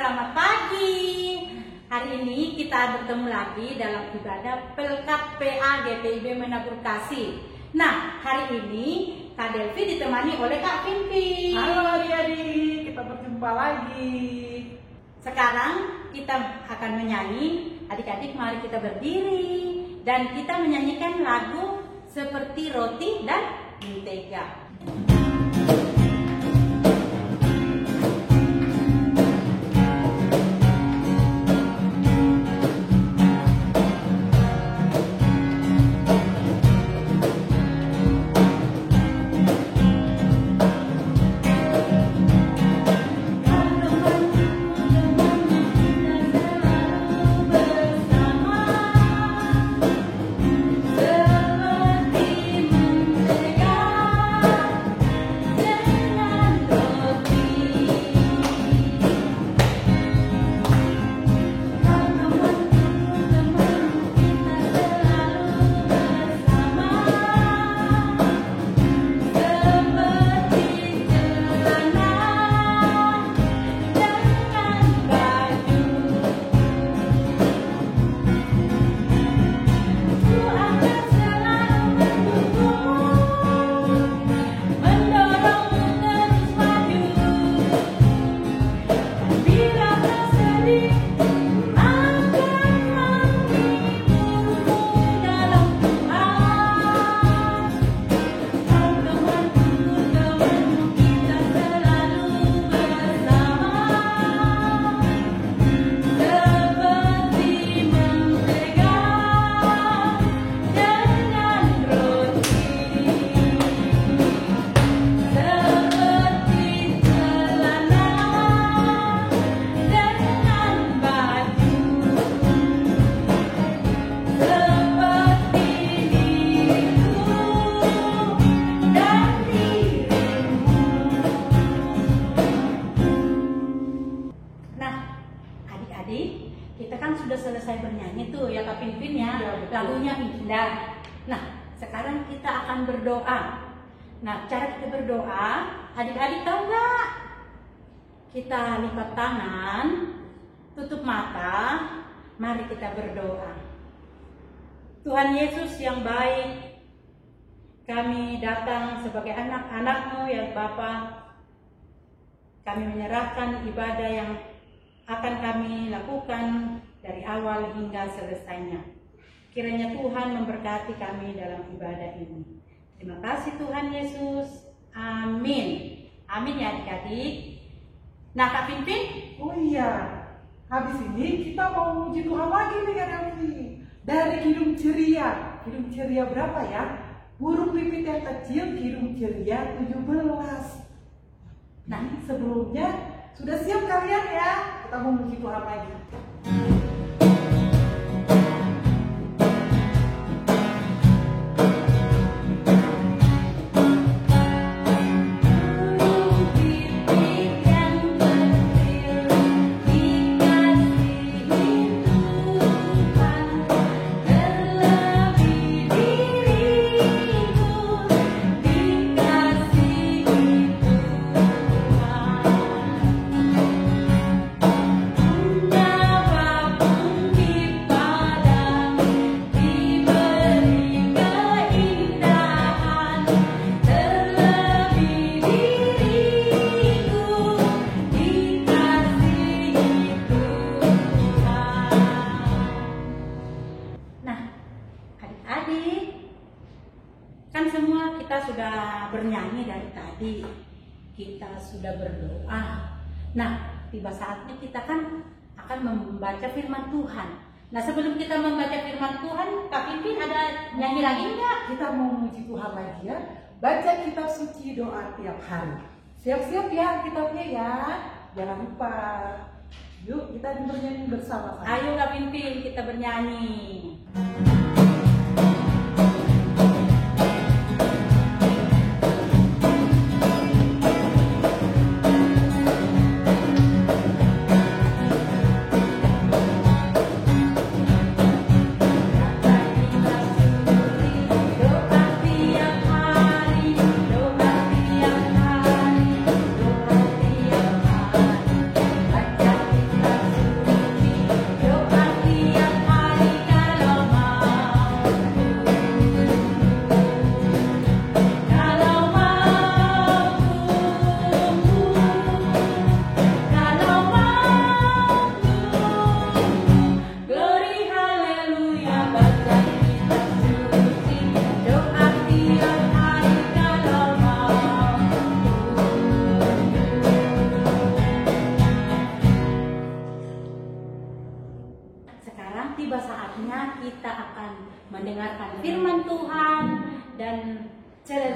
selamat pagi. Hari ini kita bertemu lagi dalam ibadah Pelkat PA GPIB Menabur Kasih. Nah, hari ini Kak Delvi ditemani oleh Kak Pimpin. Halo adik-adik, kita berjumpa lagi. Sekarang kita akan menyanyi. Adik-adik mari kita berdiri dan kita menyanyikan lagu Seperti Roti dan Mentega. Kita kan sudah selesai bernyanyi tuh ya Kak Pimpin ya, lagunya indah. Nah, sekarang kita akan berdoa. Nah, cara kita berdoa, adik-adik tahu nggak? Kita lipat tangan, tutup mata, mari kita berdoa. Tuhan Yesus yang baik, kami datang sebagai anak-anak-Mu ya Bapa. Kami menyerahkan ibadah yang akan kami lakukan dari awal hingga selesainya. Kiranya Tuhan memberkati kami dalam ibadah ini. Terima kasih Tuhan Yesus. Amin. Amin ya adik-adik. Nah Kak Pimpin? Oh iya, habis ini kita mau memuji Tuhan lagi nih Kak Delvi. Dari Kidung Ceria. Kidung Ceria berapa ya? Burung pipit yang kecil, Kidung Ceria 17. Nah, sebelumnya sudah siap kalian ya? Kita mau memuji Tuhan lagi. Kan semua kita sudah bernyanyi dari tadi, kita sudah berdoa. Nah, tiba saatnya kita kan akan membaca firman Tuhan. Nah, sebelum kita membaca firman Tuhan, Kak Pimpin ada nyanyi lagi nggak? Kita mau memuji Tuhan lagi ya. Baca kitab suci doa tiap hari. Siap-siap ya kitabnya ya. Jangan lupa. Yuk kita bernyanyi bersama-sama. Ayo Kak Pimpin, kita bernyanyi.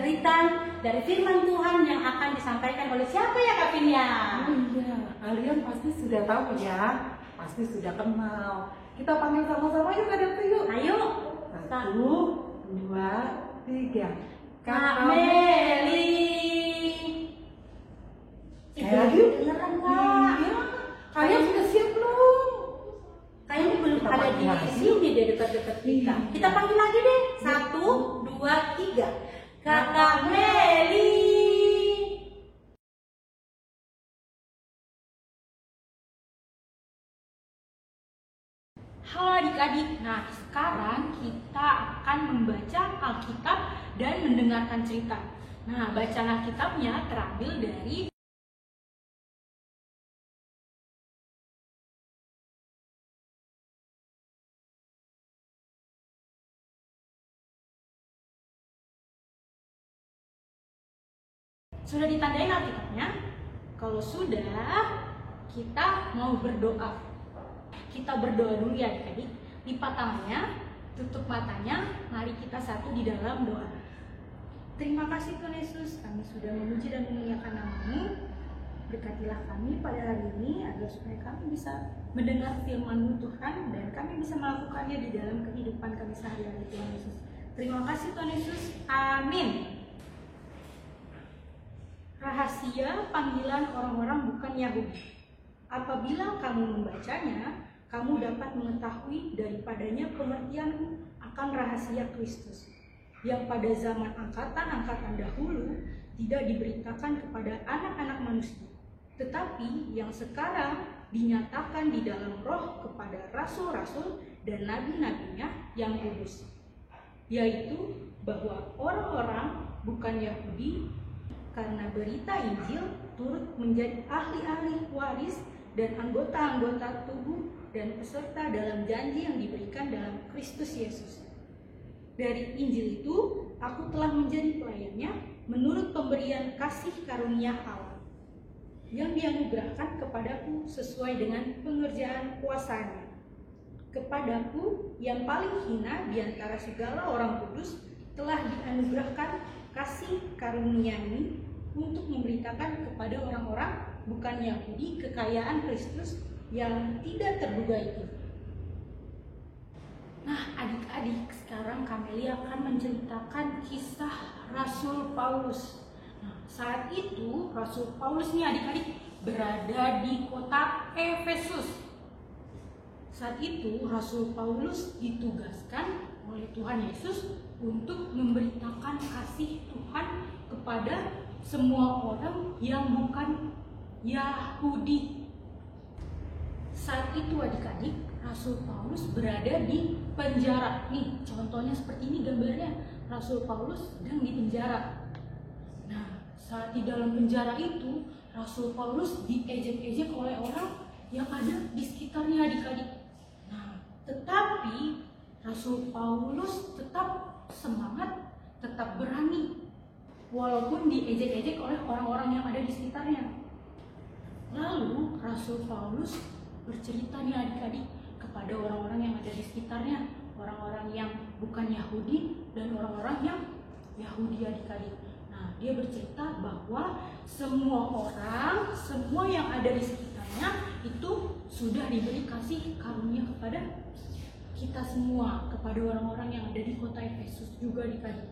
berita dari firman Tuhan yang akan disampaikan oleh siapa ya Kak Vinia? Oh iya, kalian pasti sudah tahu ya, pasti sudah kenal. Kita panggil sama-sama yuk Kak Delvi yuk. Ayo. 1, 2, 3. Kak Meli. Lagi? Beneran Kak. Iya. Kalian sudah siap belum? Kayaknya belum Kita ada panggil di lagi. sini deh dekat-dekat kita. Iya. Kita panggil lagi deh. 1, 2, 3. Kakak Meli. Halo adik-adik, nah sekarang kita akan membaca Alkitab dan mendengarkan cerita. Nah, bacaan Alkitabnya terambil dari Sudah ditandain Alkitabnya? Kalau sudah, kita mau berdoa. Kita berdoa dulu ya adik-adik. Lipat tangannya, tutup matanya, mari kita satu di dalam doa. Terima kasih Tuhan Yesus, kami sudah memuji dan memuliakan nama-Mu. Berkatilah kami pada hari ini agar supaya kami bisa mendengar firman-Mu Tuhan dan kami bisa melakukannya di dalam kehidupan kami sehari-hari Tuhan Yesus. Terima kasih Tuhan Yesus, amin. Rahasia panggilan orang-orang bukan Yahudi. Apabila kamu membacanya, kamu dapat mengetahui daripadanya pengertian akan rahasia Kristus, yang pada zaman angkatan-angkatan dahulu tidak diberitakan kepada anak-anak manusia, tetapi yang sekarang dinyatakan di dalam Roh kepada rasul-rasul dan nabi-nabinya yang kudus, yaitu bahwa orang-orang bukan Yahudi karena berita Injil turut menjadi ahli-ahli waris dan anggota-anggota tubuh dan peserta dalam janji yang diberikan dalam Kristus Yesus. Dari Injil itu, aku telah menjadi pelayannya menurut pemberian kasih karunia Allah yang dianugerahkan kepadaku sesuai dengan pengerjaan kuasanya. Kepadaku yang paling hina di antara segala orang kudus telah dianugerahkan kasih karunia ini untuk memberitakan kepada orang-orang bukan Yahudi kekayaan Kristus yang tidak terduga itu. Nah adik-adik, sekarang Kameli akan menceritakan kisah Rasul Paulus. Nah, saat itu Rasul Paulus nih adik-adik berada di kota Efesus. Saat itu Rasul Paulus ditugaskan oleh Tuhan Yesus untuk memberitakan kasih Tuhan kepada semua orang yang bukan Yahudi. Saat itu adik-adik, Rasul Paulus berada di penjara. Nih, contohnya seperti ini gambarnya. Rasul Paulus sedang di penjara. Nah, saat di dalam penjara itu, Rasul Paulus diejek-ejek oleh orang yang ada di sekitarnya adik-adik. Nah, tetapi Rasul Paulus tetap semangat, tetap berani, walaupun diejek-ejek oleh orang-orang yang ada di sekitarnya. Lalu Rasul Paulus bercerita nih adik-adik kepada orang-orang yang ada di sekitarnya, orang-orang yang bukan Yahudi dan orang-orang yang Yahudi adik-adik. Nah, dia bercerita bahwa semua orang, semua yang ada di sekitarnya itu sudah diberi kasih karunia kepada kita semua, kepada orang-orang yang ada di kota Efesus juga adik-adik.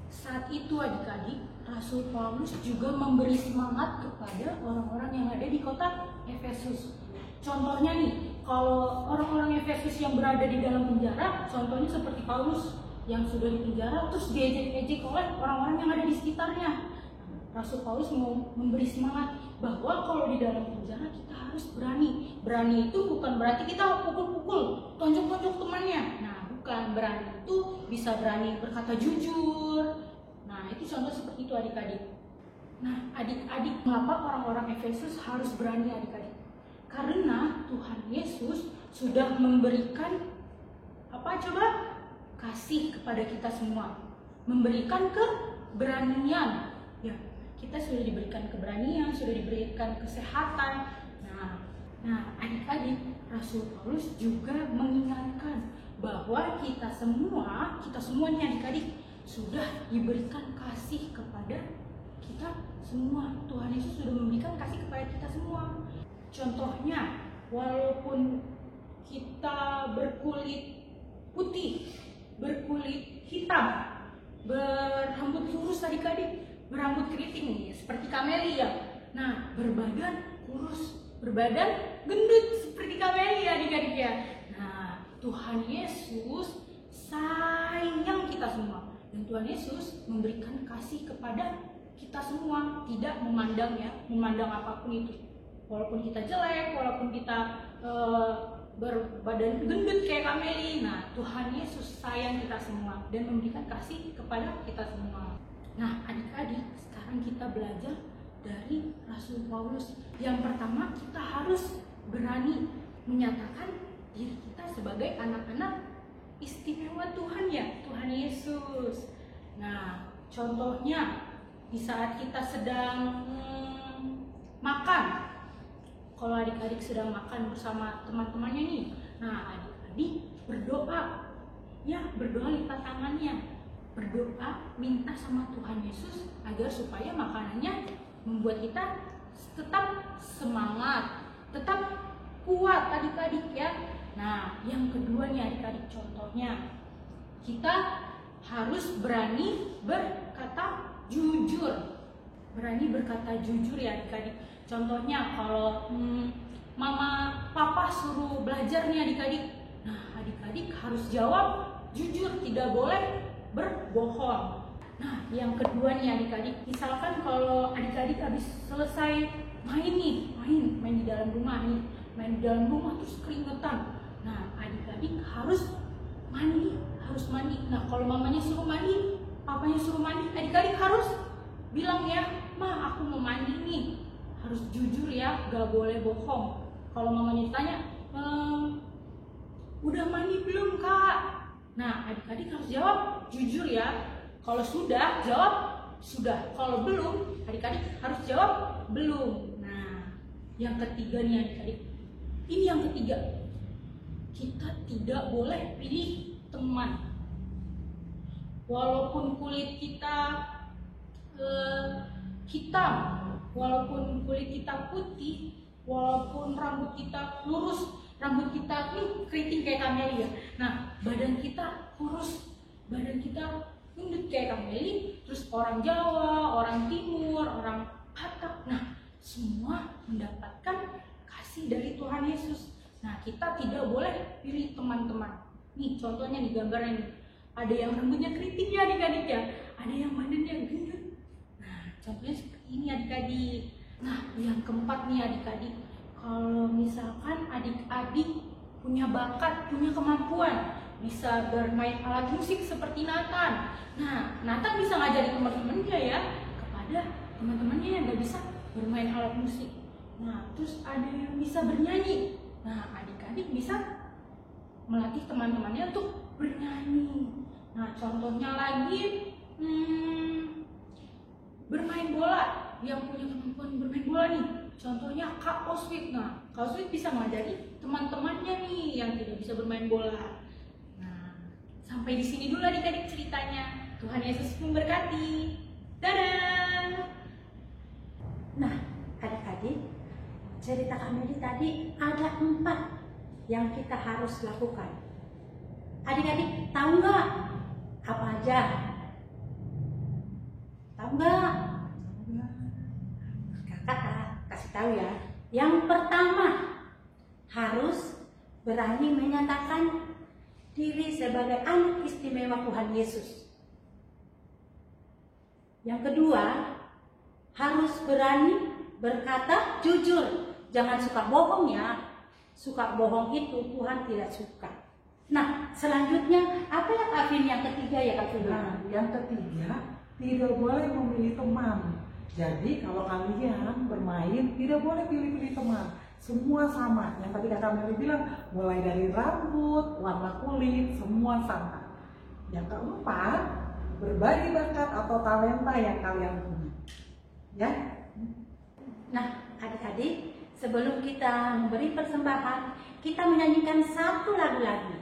Saat itu adik-adik, Rasul Paulus juga memberi semangat kepada orang-orang yang ada di kota Efesus. Contohnya nih, kalau orang-orang Efesus yang berada di dalam penjara, contohnya seperti Paulus yang sudah di penjara terus diejek-ejek oleh orang-orang yang ada di sekitarnya. Rasul Paulus mau memberi semangat bahwa kalau di dalam penjara kita harus berani. Berani itu bukan berarti kita pukul-pukul, tonjok-tonjok temannya. Nah, bukan. Berani itu bisa berani berkata jujur. Nah, itu contoh seperti itu adik-adik. Nah, adik-adik, mengapa orang-orang Efesus harus berani adik-adik? Karena Tuhan Yesus sudah memberikan apa coba? Kasih kepada kita semua. Memberikan keberanian. Ya, kita sudah diberikan keberanian, sudah diberikan kesehatan. Nah, adik-adik, Rasul Paulus juga mengingatkan bahwa kita semuanya adik-adik sudah diberikan kasih kepada kita semua. Tuhan Yesus sudah memberikan kasih kepada kita semua. Contohnya, walaupun kita berkulit putih, berkulit hitam, berambut lurus adik-adik, berambut keriting seperti Kamelia. Nah, berbadan kurus, berbadan gendut seperti Kamelia adik-adik ya. Nah, Tuhan Yesus sayang kita semua, dan Tuhan Yesus memberikan kasih kepada kita semua, tidak memandang apapun itu. Walaupun kita jelek, walaupun kita berbadan gendut kayak Kameli, nah Tuhan Yesus sayang kita semua dan memberikan kasih kepada kita semua. Nah adik-adik, sekarang kita belajar dari Rasul Paulus. Yang pertama, kita harus berani menyatakan diri kita sebagai anak-anak istimewa Tuhan ya, Tuhan Yesus. Nah contohnya, di saat kita sedang makan, kalau adik-adik sedang makan bersama teman-temannya nih, nah adik-adik berdoa, ya berdoa lipat tangannya, berdoa minta sama Tuhan Yesus agar supaya makanannya membuat kita tetap semangat, tetap kuat adik-adik ya. Nah yang kedua nih adik-adik, contohnya kita harus berani berkata jujur, berani berkata jujur ya adik-adik. Contohnya kalau mama papa suruh belajar nih adik-adik, nah adik-adik harus jawab jujur, tidak boleh berbohong. Nah yang kedua nih adik-adik, misalkan kalau adik-adik habis selesai main di dalam rumah nih, main di dalam rumah terus keringetan, nah adik-adik harus mandi. Nah kalau mamanya suruh mandi, papanya suruh mandi, adik-adik harus bilang ya, ma aku mau mandi nih, harus jujur ya, gak boleh bohong. Kalau mamanya ditanya, udah mandi belum kak? Nah adik-adik harus jawab jujur ya. Kalau sudah, jawab sudah. Kalau belum, adik-adik harus jawab belum. Nah yang ketiga nih adik-adik, ini yang ketiga, kita tidak boleh pilih teman. Walaupun kulit kita hitam, walaupun kulit kita putih, walaupun rambut kita lurus, rambut kita ini keriting kayak Kameli ya. Nah, badan kita kurus, badan kita gendut kayak Kameli, terus orang Jawa, orang Timur, orang Batak. Nah, semua mendapatkan kasih dari Tuhan Yesus. Nah, kita tidak boleh pilih teman-teman. Nih, contohnya di gambarnya nih. Ada yang rambutnya keriting ya adik-adik ya, ada yang badannya gendut. Contohnya seperti ini adik-adik. Nah yang keempat nih adik-adik, kalau misalkan adik-adik punya bakat, punya kemampuan, bisa bermain alat musik seperti Nathan. Nah Nathan bisa ngajari teman-temannya ya kepada teman-temannya yang gak bisa bermain alat musik. Nah terus ada yang bisa bernyanyi. Nah adik-adik bisa melatih teman-temannya untuk bernyanyi. Nah contohnya lagi bermain bola, yang punya kemampuan bermain bola nih, contohnya Kak Oswit. Nah Kak Oswit bisa mengajari teman-temannya nih yang tidak bisa bermain bola. Nah sampai di sini dulu adik-adik ceritanya. Tuhan Yesus memberkati. Dadah. Nah adik-adik, cerita Kameli tadi ada 4 yang kita harus lakukan. Adik-adik tahu nggak apa aja? Tahu nggak? Kakak kasih tahu ya. Yang pertama, harus berani menyatakan diri sebagai anak istimewa Tuhan Yesus. Yang kedua, harus berani berkata jujur. Jangan suka bohong ya. Suka bohong itu Tuhan tidak suka. Nah, selanjutnya apa yang Afin yang ketiga ya Kak Fina? Nah, yang ketiga, tidak boleh memilih teman. Jadi kalau kalian bermain tidak boleh pilih-pilih teman. Semua sama. Yang tadi Kak Meli bilang, mulai dari rambut, warna kulit, semua sama. Yang keempat, berbagi bakat atau talenta yang kalian punya. Ya. Nah, adik-adik, sebelum kita memberi persembahan, kita menyanyikan satu lagu lagi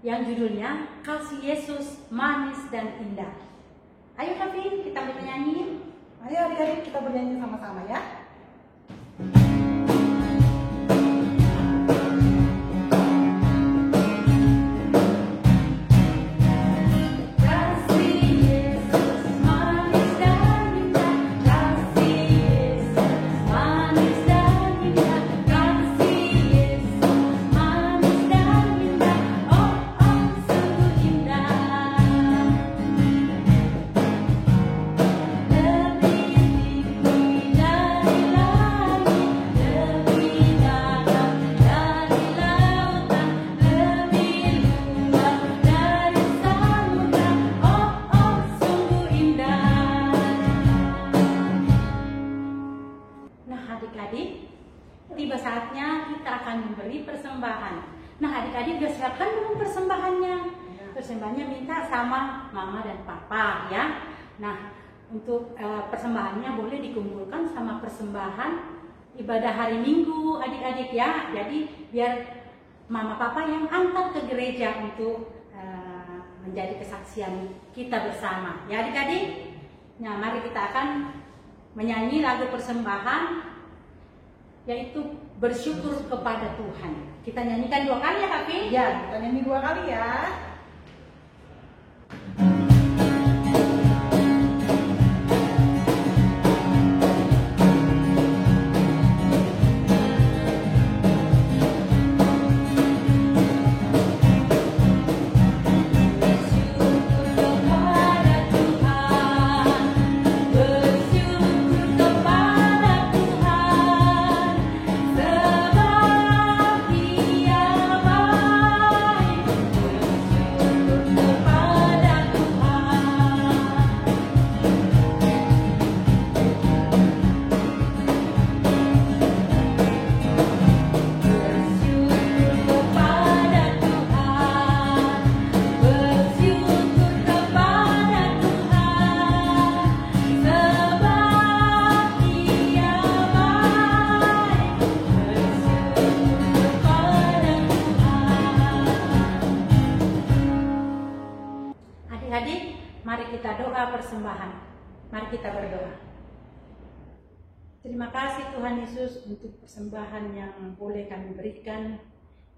yang judulnya Kasih Yesus Manis dan Indah. Ayo Kavin, kita bernyanyi. Ayo adik-adik kita bernyanyi sama-sama ya. Adik-adik, tiba saatnya kita akan memberi persembahan. Nah, adik-adik udah siapkan belum persembahannya? Persembahannya minta sama mama dan papa ya. Nah, untuk persembahannya boleh dikumpulkan sama persembahan ibadah hari Minggu adik-adik ya. Jadi biar mama papa yang antar ke gereja untuk menjadi kesaksian kita bersama ya adik-adik. Nah, mari kita akan menyanyi lagu persembahan, yaitu bersyukur kepada Tuhan. Kita nyanyikan 2 kali ya Kavin? Ya, kita nyanyi 2 kali ya. Adik-adik, mari kita doa persembahan. Mari kita berdoa. Terima kasih Tuhan Yesus untuk persembahan yang boleh kami berikan.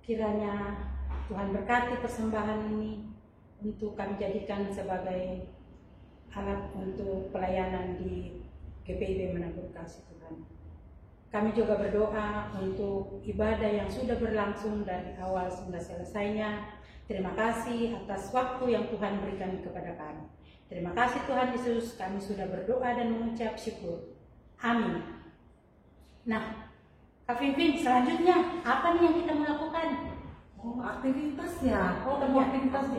Kiranya Tuhan berkati persembahan ini untuk kami jadikan sebagai alat untuk pelayanan di GPIB Menabur Kasih Tuhan. Kami juga berdoa untuk ibadah yang sudah berlangsung dari awal hingga selesainya. Terima kasih atas waktu yang Tuhan berikan kepada kami. Terima kasih Tuhan Yesus, kami sudah berdoa dan mengucap syukur. Amin. Nah, Kak Finfin, selanjutnya apa nih yang kita mau lakukan? Oh, aktivitas ya. Aktivitas.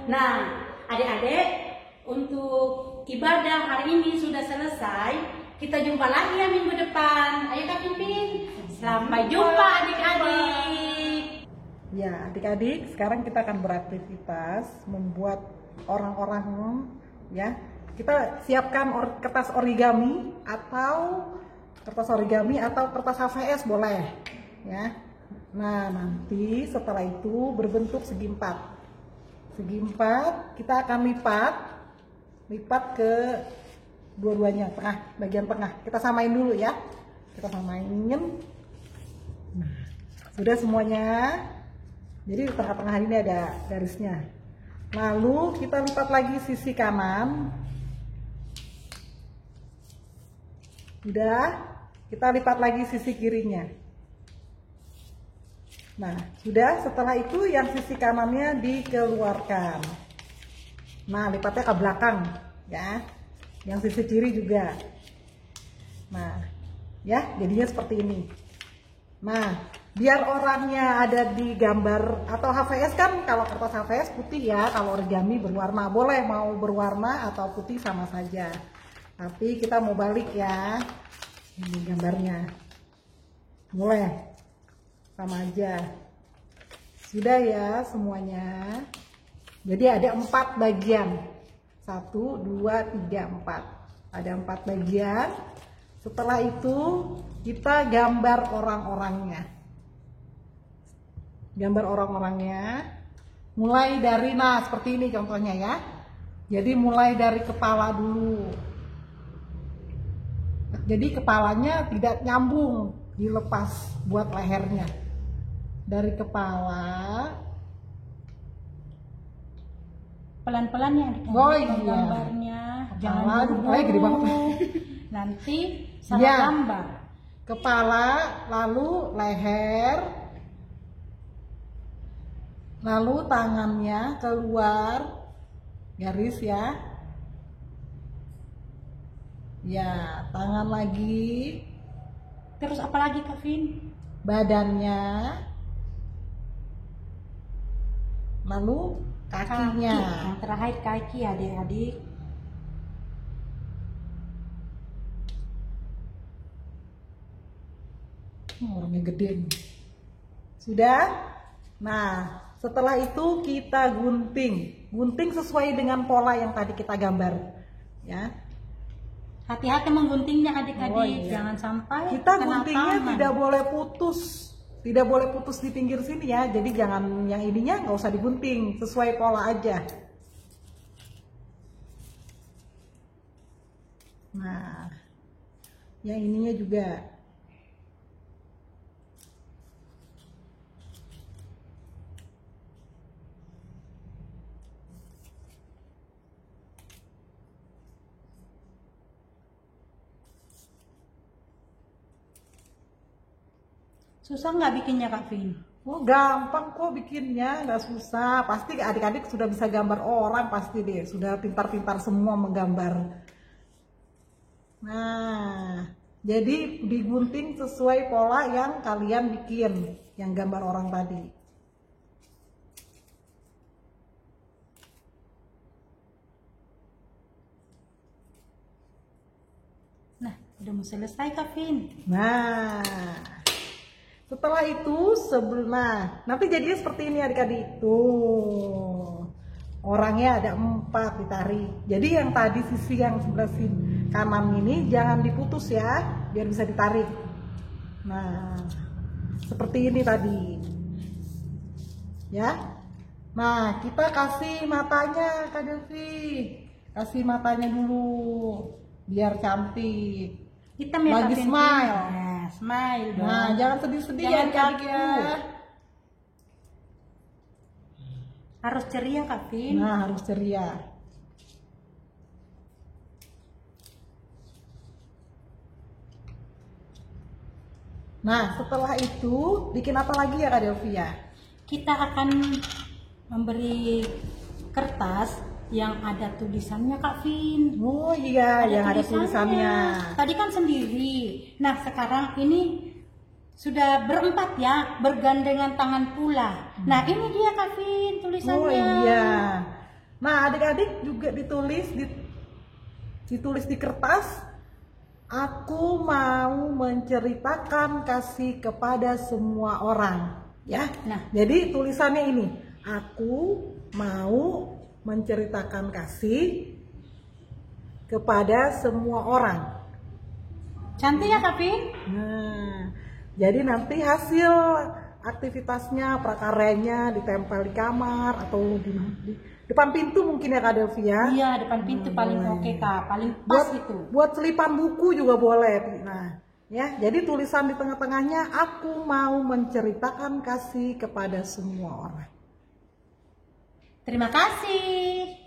Nah, adik-adik, untuk ibadah hari ini sudah selesai. Kita jumpa lagi ya minggu depan. Ayo Kak Finfin. Sampai jumpa adik-adik. Ya, adik-adik, sekarang kita akan beraktivitas membuat orang-orang ya. Kita siapkan kertas origami atau kertas HVS boleh ya. Nah, nanti setelah itu berbentuk segi 4. Segi 4 kita akan lipat ke dua-duanya, bagian tengah. Kita samain dulu ya. Kita samain. Nah, sudah semuanya. Jadi di tengah-tengah ini ada garisnya. Lalu kita lipat lagi sisi kanan. Sudah, kita lipat lagi sisi kirinya. Nah, sudah. Setelah itu yang sisi kanannya dikeluarkan. Nah, lipatnya ke belakang ya. Yang sisi kiri juga. Nah, ya, jadinya seperti ini. Nah, biar orangnya ada di gambar atau HVS kan, kalau kertas HVS putih ya, kalau origami berwarna, boleh mau berwarna atau putih sama saja. Tapi kita mau balik ya, ini gambarnya, boleh sama aja. Sudah ya semuanya. Jadi ada 4 bagian, 1, 2, 3, 4. Ada 4 bagian. Setelah itu kita gambar orang-orangnya. Gambar orang-orangnya mulai dari, nah seperti ini contohnya ya. Jadi mulai dari kepala dulu. Jadi kepalanya tidak nyambung, dilepas buat lehernya. Dari kepala. Pelan-pelan ya adik-adik Oh, iya. gambarnya. Jangan Kepala, buru-buru. gede banget. Nanti salah Ya. gambar. Kepala, lalu leher, lalu tangannya keluar garis ya. Ya, tangan lagi, Terus apa lagi Kak Vin? badannya, lalu kakinya. Kaki. Yang terakhir kaki adik-adik. Orangnya gede nih. Sudah? Nah, setelah itu kita gunting. Gunting sesuai dengan pola yang tadi kita gambar. Ya. Hati-hati mengguntingnya adik-adik. Oh, iya. Jangan sampai Kita kena guntingnya tangan. tidak boleh putus. Tidak boleh putus di pinggir sini ya. Jadi jangan yang ininya nggak usah digunting. Sesuai pola aja. Nah, yang ininya juga. Susah nggak bikinnya Kak Vin? Oh, gampang kok bikinnya, nggak susah. Pasti adik-adik sudah bisa gambar orang pasti deh. Sudah pintar-pintar semua menggambar. Nah, jadi digunting sesuai pola yang kalian bikin, yang gambar orang tadi. Nah, udah mau selesai Kak Vin. Nah, setelah itu nanti jadinya seperti ini adik-adik. Tuh, orangnya ada 4 ditarik. Jadi yang tadi sisi yang sebelah sini kanan ini jangan diputus ya, biar bisa ditarik. Nah, seperti ini tadi. Ya. Nah, kita kasih matanya Kak Delvi. Kasih matanya dulu biar cantik. Hitam ya Lagi Kak Vin? smile. Nah, smile dong. Nah, jangan sedih-sedih ya Jangan adik-adik ya. kaku. Harus ceria Kak Vin. Nah, harus ceria. Nah, setelah itu bikin apa lagi ya Kak Delvia? Kita akan memberi kertas yang ada tulisannya Kak Vin. Oh iya, yang ada tulisannya. Tadi kan sendiri. Nah, sekarang ini sudah berempat ya, bergandengan tangan pula. Nah, ini dia Kak Vin tulisannya. Oh iya. Nah, adik-adik juga ditulis di kertas. Aku mau menceritakan kasih kepada semua orang, ya. Nah, Jadi tulisannya ini, aku mau menceritakan kasih kepada semua orang. cantik ya Kak Vin? Nah, jadi nanti hasil aktivitasnya, prakaryanya ditempel di kamar atau di depan pintu mungkin ya Kak Delvia. Iya, depan pintu paling oke Kak, paling pas itu. Buat selipan buku juga boleh. Nah, ya, jadi tulisan di tengah-tengahnya, aku mau menceritakan kasih kepada semua orang. Terima kasih.